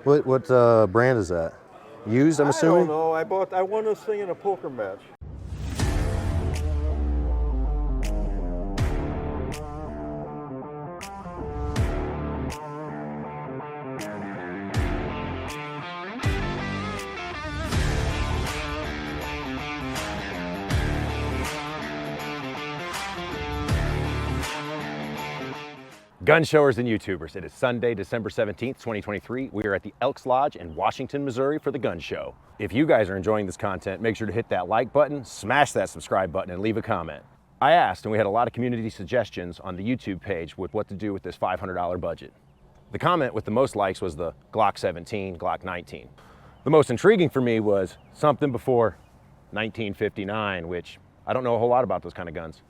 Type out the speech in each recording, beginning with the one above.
What brand is that? Used, I'm assuming? I don't know. I won this thing in a poker match. Gun showers and YouTubers, it is Sunday, December 17th, 2023. We are at the Elks Lodge in Washington, Missouri for the gun show. If you guys are enjoying this content, make sure to hit that like button, smash that subscribe button, and leave a comment. I asked, and we had a lot of community suggestions on the YouTube page with what to do with this $500 budget. The comment with the most likes was the Glock 17, Glock 19. The most intriguing for me was something before 1959, which I don't know a whole lot about those kind of guns.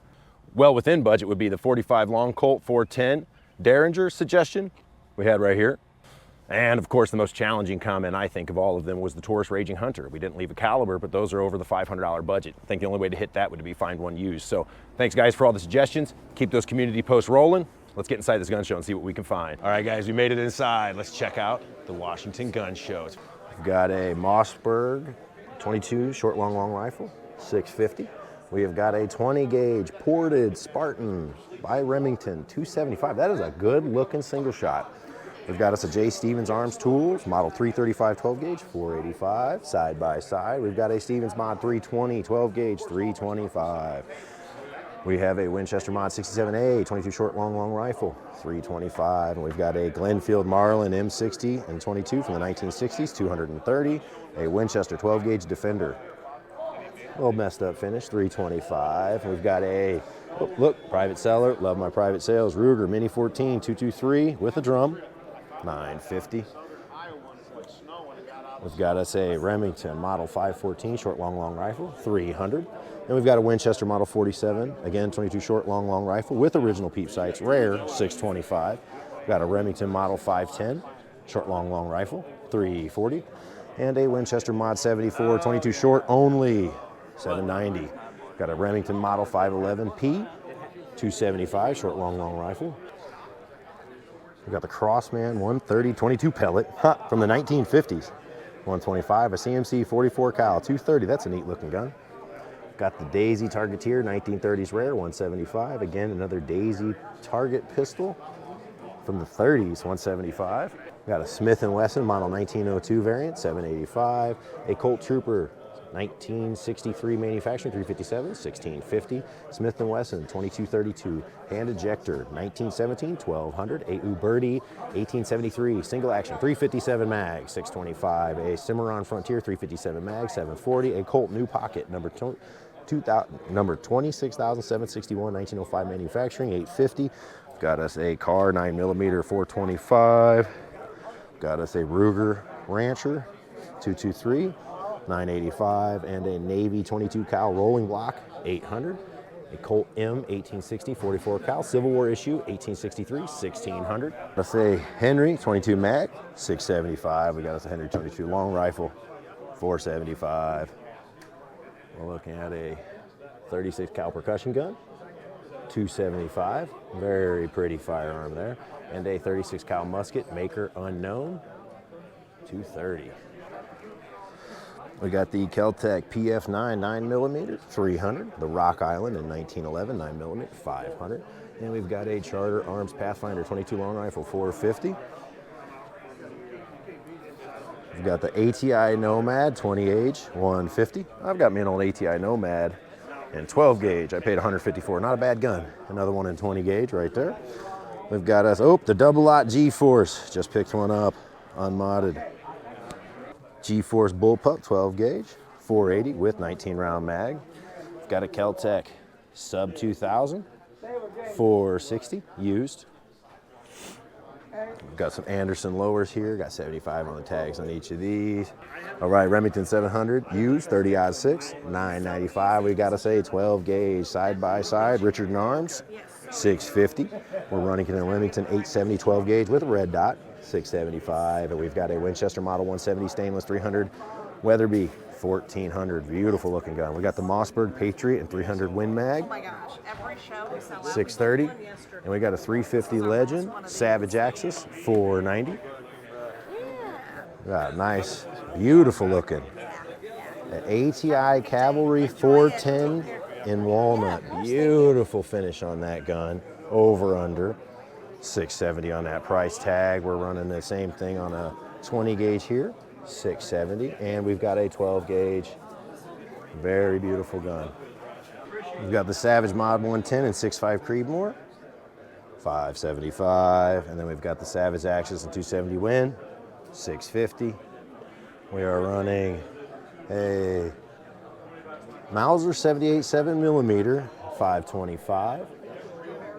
Well within budget would be the 45 Long Colt 410 Derringer suggestion we had right here. And of course, the most challenging comment I think of all of them was the Taurus Raging Hunter. We didn't leave a caliber, but those are over the $500 budget. I think the only way to hit that would be find one used. So thanks guys for all the suggestions. Keep those community posts rolling. Let's get inside this gun show and see what we can find. All right guys, we made it inside. Let's check out the Washington Gun Show. We've got a Mossberg 22 short long rifle, 650. We have got a 20 gauge ported Spartan by Remington, 275. That is a good looking single shot. We've got us a J. Stevens Arms Tools, model 335 12 gauge, 485, side by side. We've got a Stevens Mod 320, 12 gauge, 325. We have a Winchester Mod 67A, 22 short long rifle, 325. And we've got a Glenfield Marlin M60 and 22 from the 1960s, 230. A Winchester 12 gauge Defender. A little messed up finish, 325. We've got a, oh, look, private seller, love my private sales, Ruger Mini 14, 223 with a drum, 950. We've got us a Remington Model 514 short long rifle, 300. Then we've got a Winchester Model 47, again, 22 short long rifle with original peep sights, rare, 625. We've got a Remington Model 510 short long rifle, 340. And a Winchester Mod 74, 22 short only, 790. Got a Remington Model 511P, 275 short long rifle. We've got the Crossman 130 22 pellet from the 1950s, 125. A CMC 44 cal 230. That's a neat looking gun. Got the Daisy Targeteer 1930s rare 175. Again, another Daisy target pistol from the 30s, 175. Got a Smith & Wesson model 1902 variant, 785. A Colt Trooper 1963 manufacturing, 357, 1650. Smith & Wesson 2232 hand ejector, 1917, 1200. A Uberti 1873 single action, 357 mag, 625. A Cimarron Frontier 357 mag, 740. A Colt New Pocket number 26,761, 1905 manufacturing, 850. Got us a Car 9mm 425. Got us a Ruger Rancher 223. 985, and a Navy 22 cal rolling block, 800. A Colt M 1860 44 cal Civil War issue, 1863, 1600. Let's say Henry 22 mag, 675. We got us a Henry 22 long rifle, 475. We're looking at a 36 cal percussion gun, 275. Very pretty firearm there. And a 36 cal musket, maker unknown, 230. We got the Keltec PF9 9mm 300, the Rock Island in 1911 9mm 500, and we've got a Charter Arms Pathfinder 22 long rifle 450. We've got the ATI Nomad 20 gauge 150. I've got me an old ATI Nomad in 12 gauge. I paid $154. Not a bad gun. Another one in 20 gauge right there. We've got us, the double-lot G-Force. Just picked one up, unmodded. G-Force Bullpup 12 gauge, 480 with 19 round mag. We've got a Keltec Sub 2000, 460 used. We've got some Anderson lowers here, got 75 on the tags on each of these. All right, Remington 700 used, 30-06, 995. We got us a 12 gauge side by side, Richard & Arms, 650. We're running a Remington 870 12 gauge with a red dot, 675. And we've got a Winchester Model 170 stainless 300 Weatherby 1400. Beautiful looking gun. We got the Mossberg Patriot and 300 Win Mag. Oh my gosh, every show we sell 630. And we got a 350 Legend Savage Axis 490. Yeah. Got a nice, beautiful looking. An ATI Cavalry 410 in walnut. Beautiful finish on that gun. Over under. 670 on that price tag. We're running the same thing on a 20 gauge here. 670. And we've got a 12 gauge. Very beautiful gun. We've got the Savage Mod 110 in 6.5 Creedmoor. 575. And then we've got the Savage Axis in 270 Win. 650. We are running a Mauser 78 7mm, 525,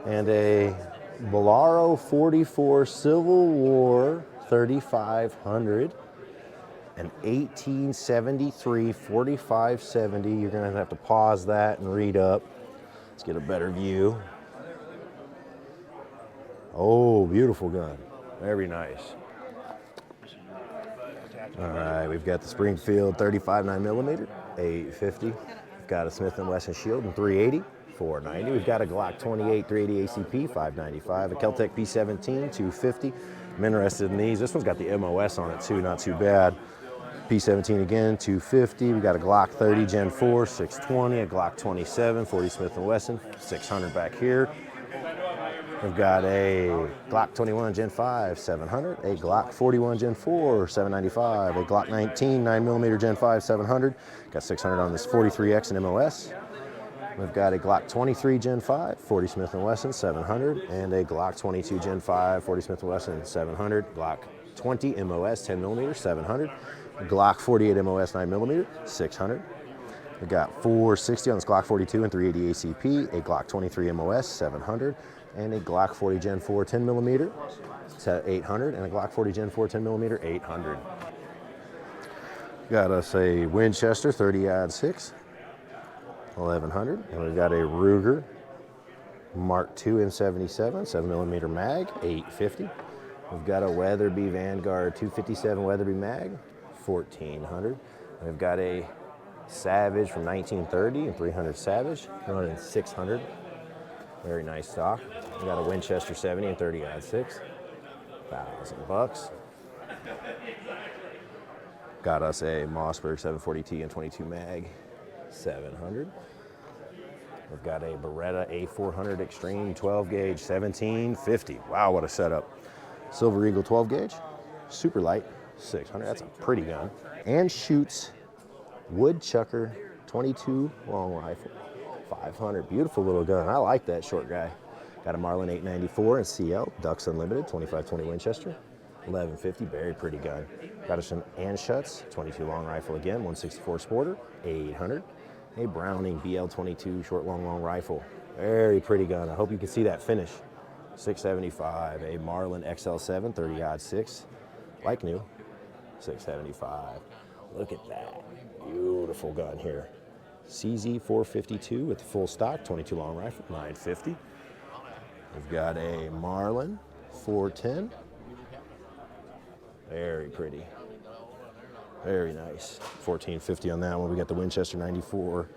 and a Bolaro 44 Civil War 3500, an 1873 4570. You're gonna have to pause that and read up. Let's get a better view. Oh, beautiful gun. Very nice. All right, we've got the Springfield 35 9mm, 850. We've got a Smith & Wesson Shield in 380, 490. We've got a Glock 28 380 ACP, 595. A Keltec P17, 250. I'm interested in these. This one's got the MOS on it too, not too bad. P17 again, 250. We've got a Glock 30 Gen 4, 620. A Glock 27, 40 Smith & Wesson, 600 back here. We've got a Glock 21 Gen 5, 700, a Glock 41 Gen 4, 795, a Glock 19 9mm Gen 5, 700. Got 600 on this 43X and MOS. We've got a Glock 23 Gen 5, 40 Smith & Wesson, 700, and a Glock 22 Gen 5, 40 Smith & Wesson, 700. Glock 20 MOS 10mm, 700. Glock 48 MOS 9mm, 600. We got 460 on this Glock 42 and 380 ACP, a Glock 23 MOS 700, and a Glock 40 Gen 4 10mm, 800, and a Glock 40 Gen 4 10mm, 800. Got us a Winchester 30-06, 1100, and we've got a Ruger Mark II M77 7mm mag, 850. We've got a Weatherby Vanguard 257 Weatherby mag, 1400. We've got a Savage from 1930 and 300 Savage, running 600. Very nice stock. We got a Winchester 70 and 30-06, $1,000. Got us a Mossberg 740T and 22 mag, 700. We've got a Beretta A400 Extreme 12 gauge, 1750. Wow, what a setup. Silver Eagle 12 gauge, super light, 600. That's a pretty gun. And shoots Woodchucker 22 long rifle, 500. Beautiful little gun. I like that short guy. Got a Marlin 894 and CL, Ducks Unlimited, 25-20 Winchester, 1150. Very pretty gun. Got us an Anschutz 22 long rifle again, 164 Sporter, 800. A Browning BL22 short long rifle. Very pretty gun. I hope you can see that finish. 675. A Marlin XL7 30-06, like new, 675. Look at that. Beautiful gun here. CZ 452 with full stock, 22 long rifle, 950. We've got a Marlin 410. Very pretty. Very nice. 1450 on that one. We got the Winchester 94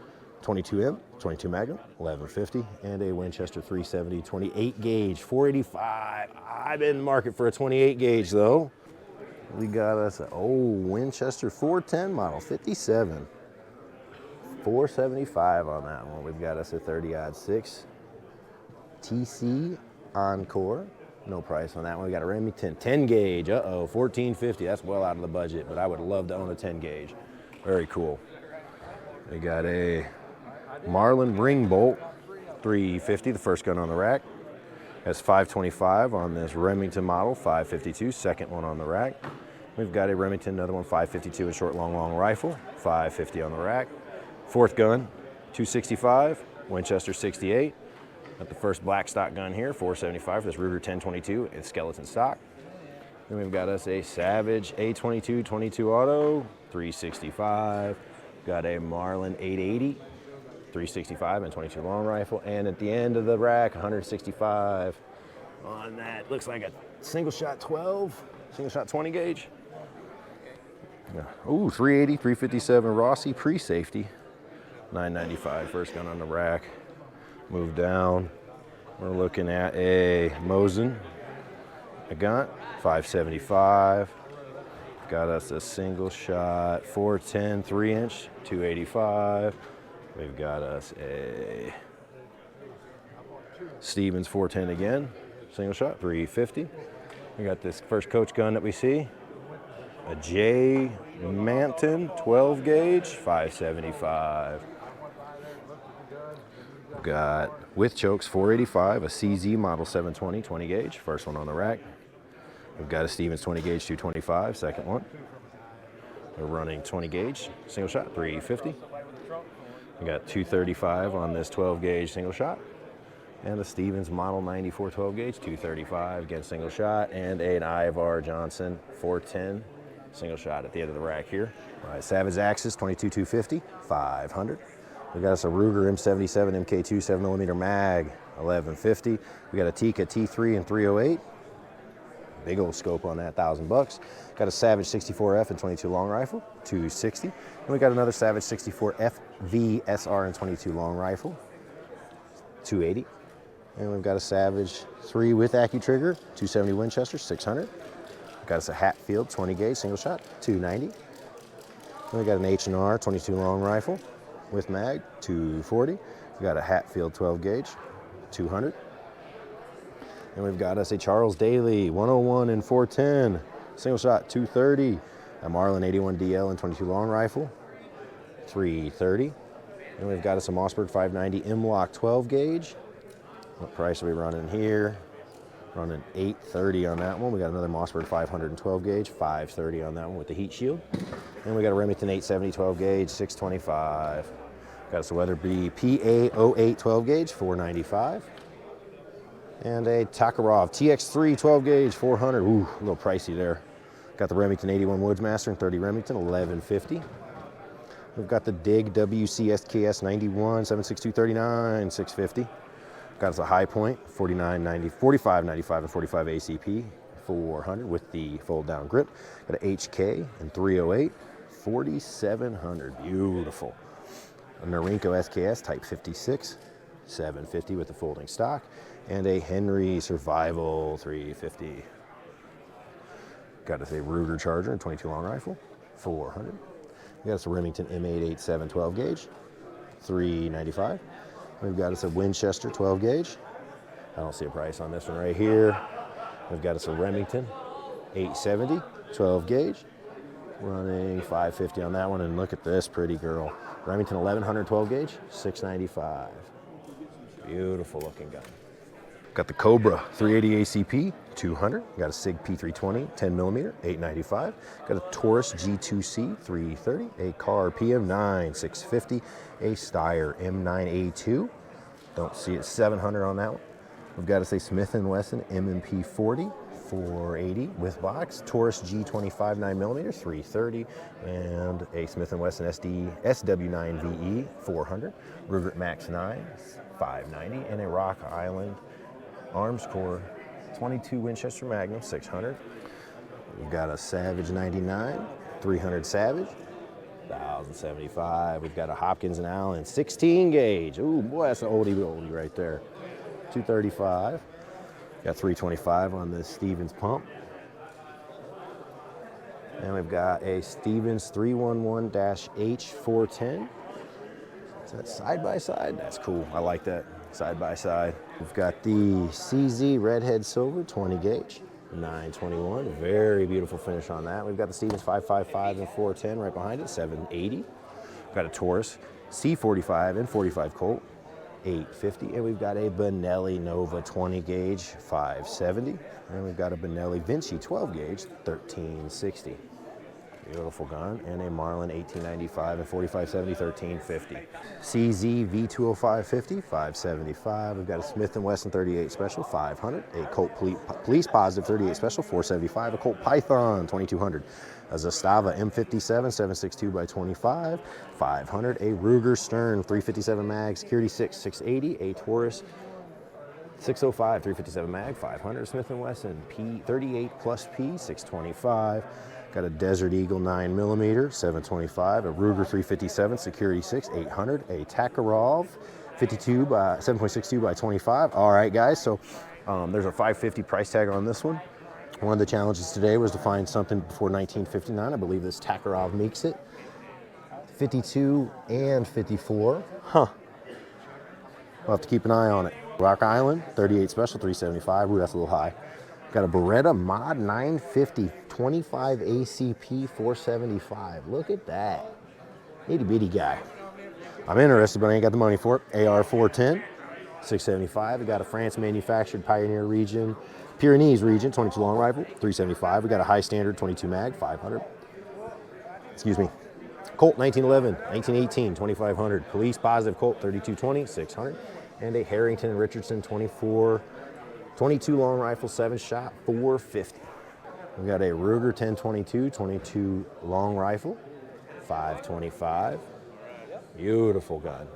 22M, 22 Magnum, 1150, and a Winchester 370 28 gauge, 485. I've been in the market for a 28 gauge though. We got us a Winchester 410 model 57, 475 on that one. We've got us a 30-06 TC Encore. No price on that one. We got a Remington 10 gauge. 1450. That's well out of the budget, but I would love to own a 10 gauge. Very cool. We got a Marlin Ring Bolt 350, the first gun on the rack. That's 525 on this Remington model, 552, second one on the rack. We've got a Remington, another one, 552, a short long rifle, 550 on the rack. Fourth gun, 265, Winchester 68. Got the first black stock gun here, 475 for this Ruger 1022, it's skeleton stock. Then we've got us a Savage A22 22 auto, 365. Got a Marlin 880, 365 and 22 long rifle. And at the end of the rack, 165 on that. Looks like a single shot 12, single shot 20 gauge. Yeah. Ooh, 380, 357 Rossi pre-safety, 995, first gun on the rack. Move down. We're looking at a Mosin, a gun, 575. got us a single shot 410 3-inch, 285. We've got us a Stevens 410 again, single shot 350. We got this first coach gun that we see, a J Manton 12 gauge, 575. We've got with chokes 485, a CZ model 720 20 gauge, first one on the rack. We've got a Stevens 20 gauge 225, second one. We're running 20 gauge single shot 350. We got 235 on this 12 gauge single shot, and a Stevens model 94 12 gauge 235 again single shot, and an Ivar Johnson 410 single shot at the end of the rack here. All right, Savage Axis 22 250, 500. We got us a Ruger M77 MK2 7mm mag 1150. We got a Tikka T3 and 308. Big old scope on that, $1,000. Got a Savage 64F and 22 long rifle, 260. And we got another Savage 64F V SR and 22 long rifle, 280. And we've got a Savage 3 with AccuTrigger, 270 Winchester, 600. Got us a Hatfield 20 gauge single shot, 290. And we got an H&R 22 long rifle with mag, 240. We got a Hatfield 12 gauge, 200. And we've got us a Charles Daly 101 and 410 single shot 230, a Marlin 81 DL and 22 long rifle 330. And we've got us a Mossberg 590 M-Lock 12 gauge. What price are we running here? Running 830 on that one. We got another Mossberg 512 gauge, 530 on that one with the heat shield. And we got a Remington 870 12 gauge, 625. Got us a Weatherby PA 08 12 gauge, 495. And a Takarov TX3 12 gauge, 400. Ooh, a little pricey there. Got the Remington 81 Woodsmaster and 30 Remington, 1150. We've got the Dig WCSKS 91 76239, 650. Got us a High Point 4990, 4595 and 45 ACP, 400 with the fold down grip. Got a HK and 308, 4700. Beautiful. A Norinco SKS Type 56, 750 with the folding stock. And a Henry Survival 350. Got us a Ruger Charger and 22 long rifle, 400. We got us a Remington M887 12 gauge, 395. We've got us a Winchester 12 gauge. I don't see a price on this one right here. We've got us a Remington 870 12 gauge, running 550 on that one. And look at this pretty girl, Remington 1100 12 gauge, 695. Beautiful looking gun. Got the Cobra 380 ACP, 200. Got a Sig P320, 10mm, 895. Got a Taurus G2C, 330. A Carr PM9, 650. A Steyr M9A2. Don't see it, 700 on that one. We've got us a Smith & Wesson M&P 40, 480 with box. Taurus G25, 9mm, 330. And a Smith & Wesson SW9VE, 400. Ruger Max 9, 590. And a Rock Island Arms Corps 22 Winchester Magnum, 600. We've got a Savage 99, 300 Savage, 1075. We've got a Hopkins and Allen 16 gauge. Ooh, boy, that's an oldie right there. 235. Got 325 on this Stevens pump. And we've got a Stevens 311-H410. Is that side by side? That's cool. I like that. Side by side. We've got the CZ Redhead Silver 20 gauge, 921. Very beautiful finish on that. We've got the Stevens 555 and 410 right behind it, 780. We've got a Taurus C45 and 45 Colt, 850. And we've got a Benelli Nova 20 gauge, 570. And we've got a Benelli Vinci 12 gauge, 1360. Beautiful gun. And a Marlin 1895 and 4570, 1350. CZ V20550, 575. We've got a Smith & Wesson 38 Special, 500. A Colt Police Positive 38 Special, 475. A Colt Python 2200. A Zastava M57 762 by 25, 500. A Ruger Stern 357 mag, Security 6, 680. A Taurus 605 357 mag, 500. Smith & Wesson P38 plus P, 625. Got a Desert Eagle 9mm, 725. A Ruger 357 Security 6, 800. A Takarov 52 by 7.62 by 25. All right, guys. So there's a $550 price tag on this one. One of the challenges today was to find something before 1959. I believe this Takarov makes it. 52 and 54. Huh. We'll have to keep an eye on it. Rock Island, 38 special, 375. Ooh, that's a little high. Got a Beretta Mod 950, 25 ACP, 475. Look at that. Itty bitty guy. I'm interested, but I ain't got the money for it. AR 410, 675. We got a France manufactured Pyrenees region, 22 long rifle, 375. We got a high standard 22 mag, 500. Excuse me. Colt 1911, 1918, 2500. Police positive Colt 3220, 600. And a Harrington Richardson 22 long rifle, 7 shot, 450. We got a Ruger 1022, 22 long rifle, 525. Beautiful gun.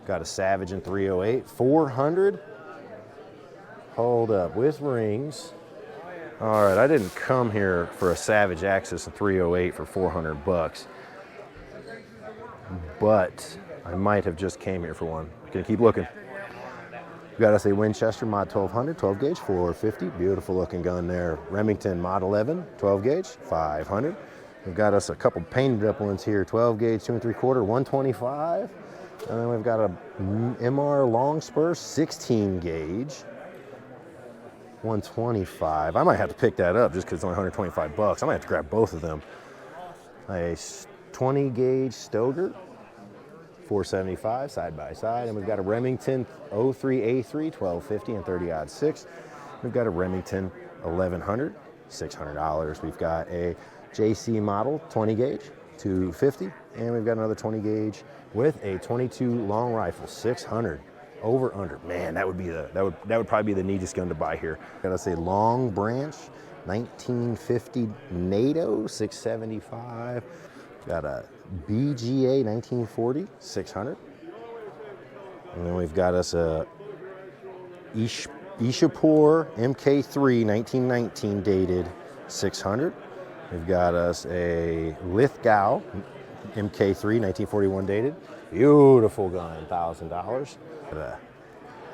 Got a Savage in 308, 400. Hold up, with rings. All right, I didn't come here for a Savage Axis in 308 for 400 bucks, but I might have just came here for one. Gonna keep looking. We got us a Winchester Mod 1200, 12 gauge, 450. Beautiful looking gun there. Remington Mod 11, 12 gauge, 500. We've got us a couple painted up ones here, 12 gauge, 2 3/4, 125. And then we've got a MR Long Spur, 16 gauge, 125. I might have to pick that up just because it's only 125 bucks. I might have to grab both of them. A 20 gauge Stoger, 475 side by side. And we've got a Remington 03A3, 1250 and 30-06. We've got a Remington 1100, $600. We've got a JC model 20 gauge, 250. And we've got another 20 gauge with a 22 long rifle, 600. Over under. Man, that would probably be the neatest gun to buy here. Got us a Long Branch 1950 NATO 675. Got a BGA 1940 600. And then we've got us a Ishapur MK3 1919 dated 600. We've got us a Lithgow MK3 1941 dated. Beautiful gun, $1,000. A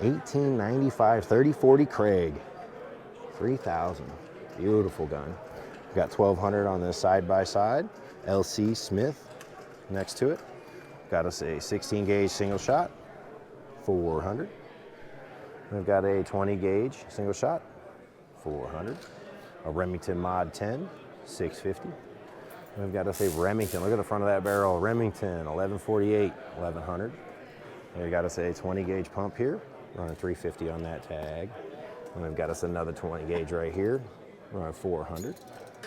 1895 3040 Craig, 3,000. Beautiful gun. We've got 1200 on this side by side. LC Smith next to it. Got us a 16 gauge single shot, 400. We've got a 20 gauge single shot, 400. A Remington Mod 10, 650. We've got us a Remington, look at the front of that barrel, Remington 1148, 1100. And we got us a 20 gauge pump here, running 350 on that tag. And we've got us another 20 gauge right here, running 400.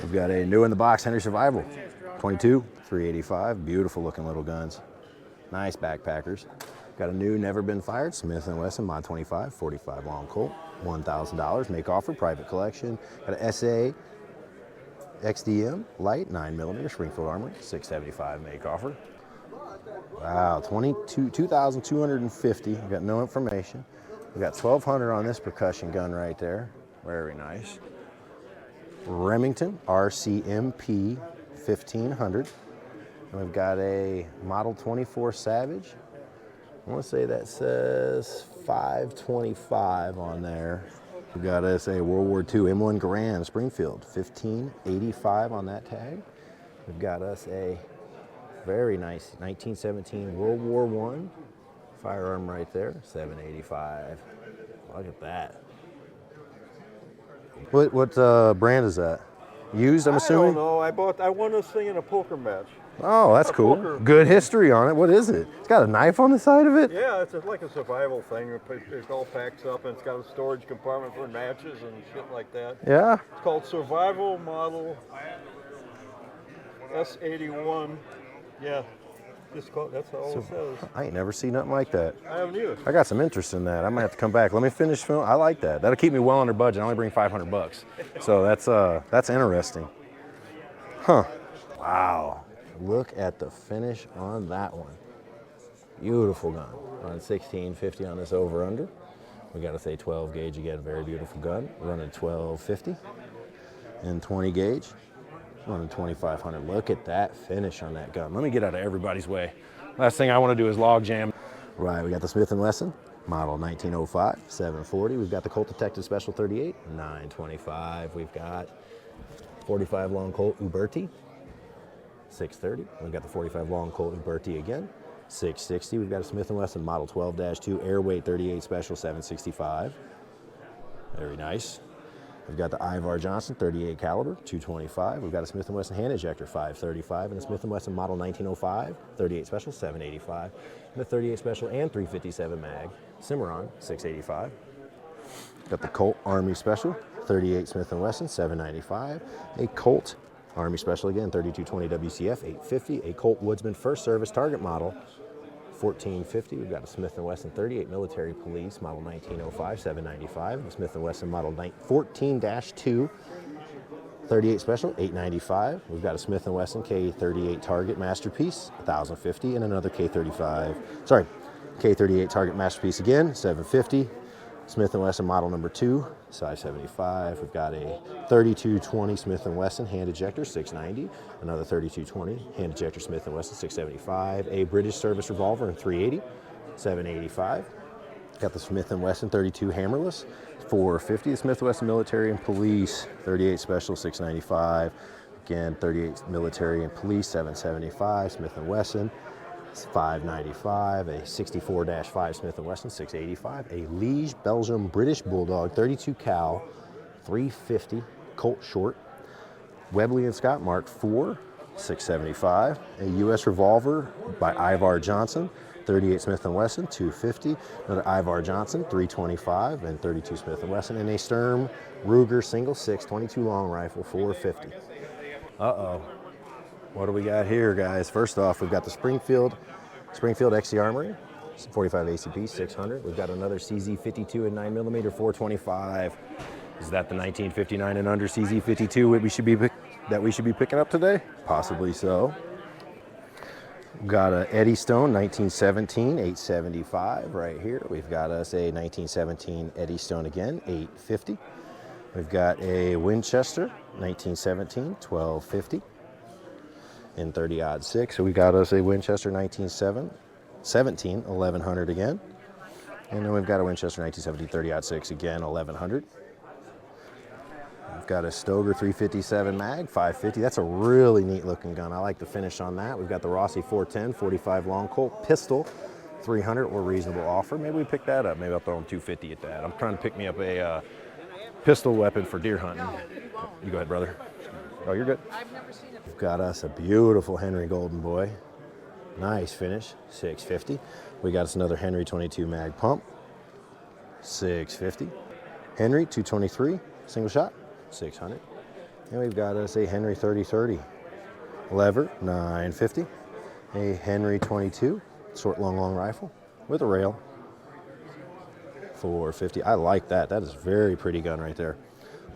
We've got a new in the box Henry Survival, 22, 385, beautiful looking little guns. Nice backpackers. Got a new never been fired Smith & Wesson Mod 25, 45 long Colt, $1,000, make offer, private collection. Got a SA XDM light 9mm Springfield Armory, 675 make offer. Wow, 2,250. We got no information. We got 1,200 on this percussion gun right there. Very nice. Remington RCMP 1500. And we've got a Model 24 Savage. I want to say that says 525 on there. We got us a World War II M1 Garand Springfield 1585 on that tag. We've got us a very nice 1917 World War I firearm right there, 785. Look at that. What brand is that? Used, I'm assuming? I don't know. I won this thing in a poker match. Oh, that's cool. Good history on it. What is it? It's got a knife on the side of it? Yeah, it's like a survival thing. It all packs up, and it's got a storage compartment for matches and shit like that. Yeah? It's called Survival Model S81. Yeah, that's all it says. I ain't never seen nothing like that. I haven't either. I got some interest in that. I might have to come back. Let me finish film. I like that. That'll keep me well under budget. I only bring 500 bucks. So that's interesting. Huh. Wow. Look at the finish on that one. Beautiful gun. Running 1650 on this over under. We got to say 12 gauge again. Very beautiful gun. Running 1250 and 20 gauge. Running 2500. Look at that finish on that gun. Let me get out of everybody's way. Last thing I want to do is log jam. Right, we got the Smith & Wesson Model 1905, 740. We've got the Colt Detective Special 38, 925. We've got 45 long Colt Uberti, 630. We've got the 45 long Colt Uberti again, 660. We've got a Smith & Wesson Model 12-2 Airweight 38 Special, 765. Very nice. We've got the Ivar Johnson 38 caliber, 225. We've got a Smith & Wesson hand injector, 535, and a Smith & Wesson Model 1905 38 Special, 785. And the 38 Special and 357 mag Cimarron, 685. Got the Colt Army Special 38 Smith & Wesson, 795. A Colt Army Special again, 3220 WCF, 850. A Colt Woodsman First Service Target Model, 1450. We've got a Smith & Wesson 38 Military Police Model 1905, 795. A Smith & Wesson Model 14-2 38 Special, 895. We've got a Smith & Wesson K38 Target Masterpiece, 1050, and another K38 Target Masterpiece again, 750. Smith & Wesson Model number 2, size 75. We've got a 3220 Smith & Wesson hand ejector, 690. Another 3220 hand ejector Smith & Wesson, 675. A British Service Revolver in 380, 785. Got the Smith & Wesson 32 hammerless, 450. The Smith & Wesson Military and Police 38 Special, 695. Again, 38 Military and Police, 775. Smith & Wesson, 595. A 64-5 Smith & Wesson, 685. A Liege Belgium British Bulldog 32 cal, 350 Colt Short. Webley and Scott Mark IV, 675. A U.S. Revolver by Ivar Johnson, 38 Smith & Wesson, 250. Another Ivar Johnson, 325, and 32 Smith & Wesson. And a Sturm Ruger single 6 22 long rifle, 450. Uh-oh. What do we got here, guys? First off, we've got the Springfield XC Armory, 45 ACP, 600. We've got another CZ52 and 9mm, 425. Is that the 1959 and under CZ52 that we should be picking up today? Possibly so. We've got a Eddie Stone 1917, 875 right here. We've got us a 1917 Eddie Stone again, 850. We've got a Winchester 1917, 1250. In 30-06, so we got us a Winchester 1917, 1100 again. And then we've got a Winchester 1917, 30-06 again, 1100. We've got a Stoger 357 mag, 550. That's a really neat looking gun. I like the finish on that. We've got the Rossi 410, 45 long Colt pistol, 300 or reasonable offer. Maybe we pick that up. Maybe I'll throw them 250 at that. I'm trying to pick me up a pistol weapon for deer hunting. You go ahead, brother. Oh, you're good. I've never seen it. We've got us a beautiful Henry Golden Boy. Nice finish, 650. We got us another Henry 22 mag pump, 650. Henry 223 single shot, 600. And we've got us a Henry 30-30 lever, 950. A Henry 22 short long rifle with a rail, 450. I like that. That is a very pretty gun right there.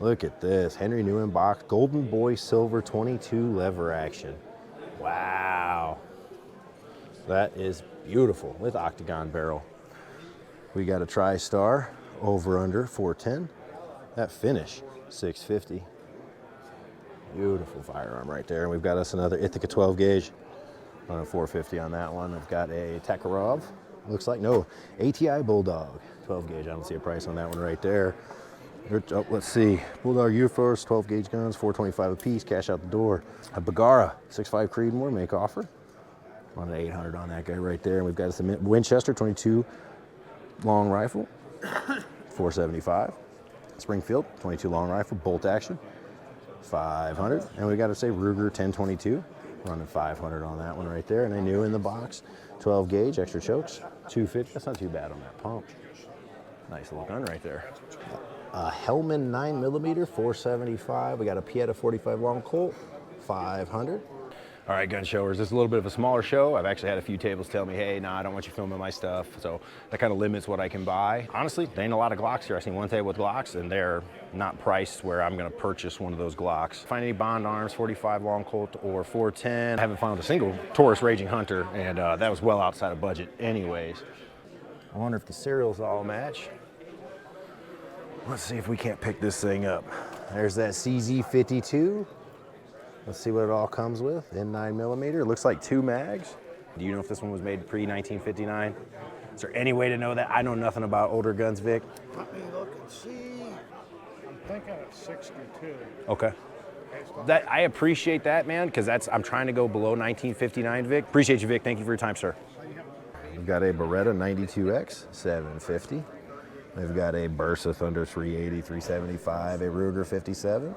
Look at this, Henry new in box, Golden Boy Silver 22 lever action. Wow. That is beautiful with octagon barrel. We got a TriStar over under 410. That finish, 650. Beautiful firearm right there. And we've got us another Ithaca 12 gauge on a 450 on that one. I've got a Takarov, looks like, no, ATI Bulldog 12 gauge. I don't see a price on that one right there. Oh, let's see, Bulldog UFOs, 12 gauge guns, 425 a piece, cash out the door. A Bagara 6.5 Creedmoor, make offer. On an 800 on that guy right there. And we've got us a Winchester 22 long rifle, 475. Springfield 22 long rifle, bolt action, 500. And we got to say Ruger 1022, running 500 on that one right there. And a new in the box, 12 gauge, extra chokes, 250. That's not too bad on that pump. Nice little gun right there. A Hellman 9mm, 475. We got a Pieta 45 long Colt, 500. All right, gun showers, this is a little bit of a smaller show. I've actually had a few tables tell me, hey, nah, I don't want you filming my stuff. So that kind of limits what I can buy. Honestly, there ain't a lot of Glocks here. I've seen one table with Glocks and they're not priced where I'm gonna purchase one of those Glocks. Find any Bond Arms, 45 long Colt or 410. I haven't found a single Taurus Raging Hunter, and that was well outside of budget anyways. I wonder if the serials all match. Let's see if we can't pick this thing up. There's that CZ52. Let's see what it all comes with in 9mm. It looks like 2 mags. Do you know if this one was made pre-1959? Is there any way to know that? I know nothing about older guns, Vic. Let me look and see. I'm thinking it's 62. Okay. That I appreciate that, man, because I'm trying to go below 1959, Vic. Appreciate you, Vic. Thank you for your time, sir. We've got a Beretta 92X, 750. We've got a Bursa Thunder 380, 375, a Ruger 57,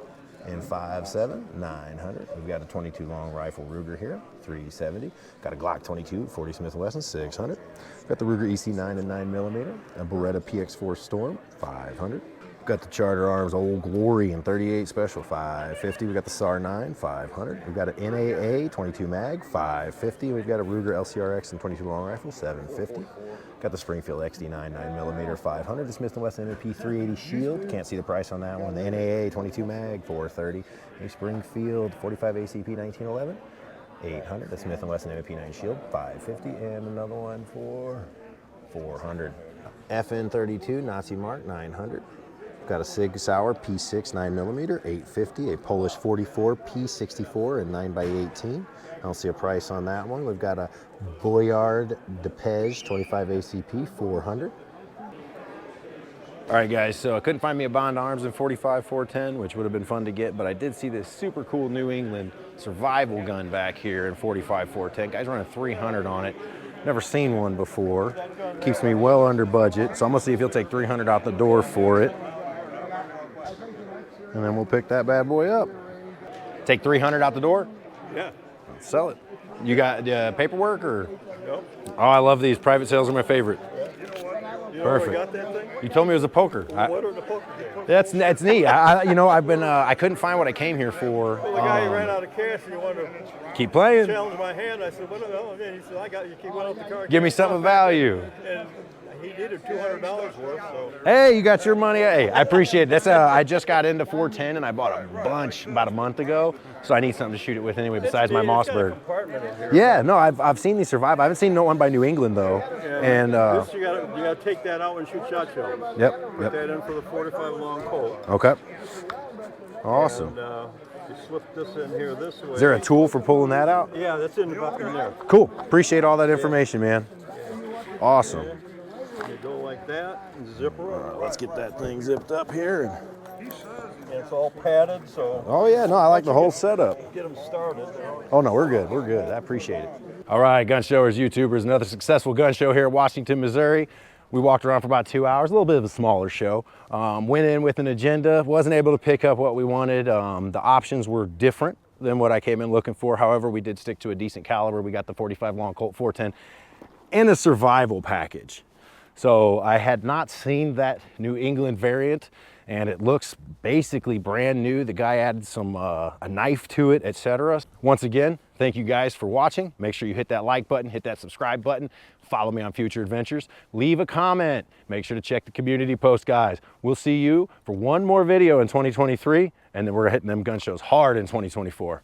and 5.7, 900. We've got a 22 long rifle Ruger here, 370. Got a Glock 22, 40 Smith & Wesson, 600. We've got the Ruger EC9 and 9mm, a Beretta PX4 Storm, 500. We've got the Charter Arms Old Glory and 38 Special, 550. We've got the SAR 9, 500. We've got an NAA 22 mag, 550. We've got a Ruger LCRX and 22 long rifle, 750. Got the Springfield XD9 9mm 500, the Smith & Wesson MP 380 Shield. Can't see the price on that one. The NAA 22 mag 430. A Springfield 45 ACP 1911 800. The Smith & Wesson MP 9 Shield 550, and another one for 400. FN32 Nazi Mark 900. Got a Sig Sauer P6 9mm 850. A Polish 44 P64 and 9x18. I don't see a price on that one. We've got a Boyard DePege 25 ACP 400. All right, guys, so I couldn't find me a Bond Arms in 45 410, which would have been fun to get, but I did see this super cool New England survival gun back here in 45 410. Guys running 300 on it. Never seen one before. Keeps me well under budget, so I'm gonna see if he'll take 300 out the door for it. And then we'll pick that bad boy up. Take 300 out the door? Yeah. Sell it. You got paperwork or? Nope. Oh, I love these. Private sales are my favorite. You know Perfect. where I got that thing? You told me it was a poker. What are the poker games? That's neat. I've been I couldn't find what I came here for. Well, the guy ran out of cash and he wanted to Keep playing. challenge my hand. I said, "What?" And he said, "I got you. Keep went out the car. Give me something of value. And he needed $200 worth. So Hey, you got your money. Hey, I appreciate it. That's I just got into 410 and I bought a bunch about a month ago, so I need something to shoot it with anyway. Besides my It's got a Mossberg. compartment in here. Yeah, no, I've seen these survive. I haven't seen no one by New England though. And this you gotta take that out and shoot shot shells. Yep. Put that in for the 45 long Colt. Okay. Awesome. And you slip this in here this way. Is there a tool for pulling that out? Yeah, that's in there. Cool. Appreciate all that information, man. Awesome. You go like that and zip her up. Let's get that thing zipped up here. And it's all padded, so Oh yeah, no, I like the whole setup. get them started. Oh no, we're good. We're good. I appreciate it. All right, gun showers, YouTubers, another successful gun show here at Washington, Missouri. We walked around for about 2 hours, a little bit of a smaller show. Went in with an agenda, wasn't able to pick up what we wanted. The options were different than what I came in looking for. However, we did stick to a decent caliber. We got the 45 long Colt 410 and a survival package. So I had not seen that New England variant, and it looks basically brand new. The guy added some a knife to it, etc. Once again, thank you guys for watching. Make sure you hit that like button, hit that subscribe button, follow me on future adventures, leave a comment. Make sure to check the community post, guys. We'll see you for one more video in 2023, and then we're hitting them gun shows hard in 2024.